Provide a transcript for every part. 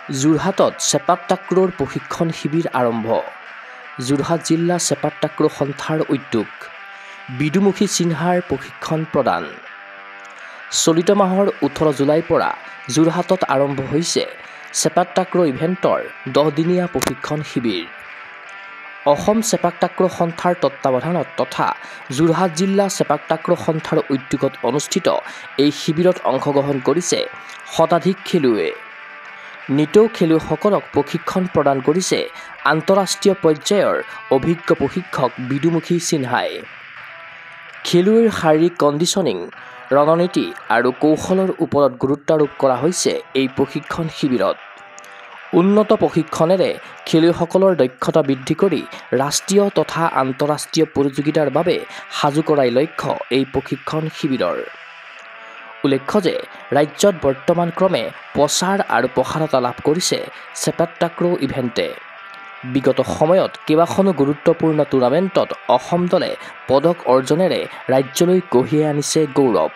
যোৰহাটত চেপাক টাক্ৰৰ প্ৰশিক্ষণ শিবিৰ আৰম্ভ। যোৰহাট জিলা চেপাক টাক্ৰ সন্থাৰ উদ্যোগ। বিদুমুখী চিনহাৰ প্ৰশিক্ষণ প্ৰদান। চলিত মাহৰ 18 জুলাইৰ পৰা যোৰহাটত আৰম্ভ হৈছে চেপাক টাক্ৰ ইভেণ্টৰ 10 দিনীয়া প্ৰশিক্ষণ শিবিৰ। অসম চেপাক টাক্ৰ সন্থাৰ তত্বাৱধানত তথা যোৰহাট জিলা চেপাক টাক্ৰ সন্থাৰ উদ্যোগত অনুষ্ঠিত এই শিবিৰত অংশগ্ৰহণ কৰিছে শতাধিক খেলুৱৈ। নিতৌ খেলুৱৈসকলক প্ৰশিক্ষণ প্ৰদান কৰিছে আন্তঃৰাষ্ট্ৰীয় পৰ্যায়ৰ অভিজ্ঞ প্ৰশিক্ষক বিদুমুখী সিনহাই। খেলুৱৈৰ শাৰীৰিক কণ্ডিশ্যনিং, ৰণনীতি আৰু কৌশলৰ ওপৰত গুৰুত্ব আৰোপ কৰা হৈছে এই প্ৰশিক্ষণ শিবিৰত। উন্নত প্ৰশিক্ষণেৰে খেলুৱৈসকলৰ দক্ষতা বৃদ্ধি কৰি ৰাষ্ট্ৰীয় তথা আন্তঃৰাষ্ট্ৰীয় প্ৰতিযোগিতাৰ বাবে সাজু কৰাই লক্ষ্য এই প্ৰশিক্ষণ শিবিৰৰ। উল্লেখ্য যে ৰাজ্যত বৰ্তমান ক্ৰমে প্ৰচাৰ আৰু প্ৰসাৰতা লাভ কৰিছে চেপাক টাক্ৰ ইভেণ্টে। বিগত সময়ত কেইবাখনো গুৰুত্বপূৰ্ণ টুৰ্ণামেণ্টত অসম দলে পদক অৰ্জনেৰে ৰাজ্যলৈ কঢ়িয়াই আনিছে গৌৰৱ।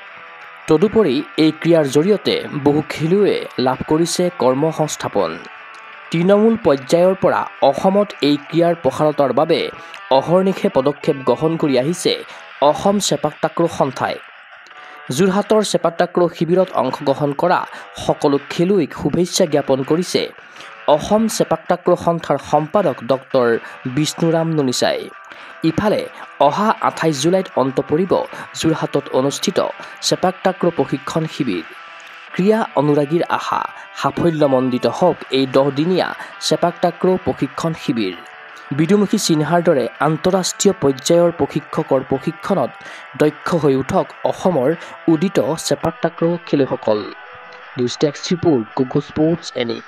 তদুপৰি এই ক্ৰীড়াৰ জৰিয়তে বহু খেলুৱৈয়ে লাভ কৰিছে কৰ্মসংস্থাপন। তৃণমূল পৰ্যায়ৰ পৰা অসমত এই ক্ৰীড়াৰ প্ৰসাৰতাৰ বাবে অহৰ্নিশে পদক্ষেপ গ্ৰহণ কৰি আহিছে অসম চেপাক টাক্ৰ সন্থাই। যোৰহাটৰ চেপাক টাক্ৰ শিবিৰত অংশগ্ৰহণ কৰা সকলো খেলুৱৈক শুভেচ্ছা জ্ঞাপন কৰিছে অসম চেপাক টাক্ৰ সন্থাৰ সম্পাদক ডক্টৰ বিষ্ণুৰাম নুনিচাই। ইফালে অহা 28 জুলাইত অন্ত পৰিব যোৰহাটত অনুষ্ঠিত চেপাক টাক্ৰ প্ৰশিক্ষণ শিবিৰ। ক্ৰীড়া অনুৰাগীৰ আশা সাফল্যমণ্ডিত হওক এই 10 দিনীয়া চেপাক টাক্ৰ প্ৰশিক্ষণ শিবিৰ। বিদুমুখী চিনহাৰ দৰে আন্তঃৰাষ্ট্ৰীয় পৰ্যায়ৰ প্ৰশিক্ষকৰ প্ৰশিক্ষণত দক্ষ হৈ উঠক অসমৰ উদিত চেপাক টাক্ৰ খেলুৱৈসকল। নিউজ ডেস্ক ৰিপৰ্ট, কুকু স্পৰ্টছ এনি।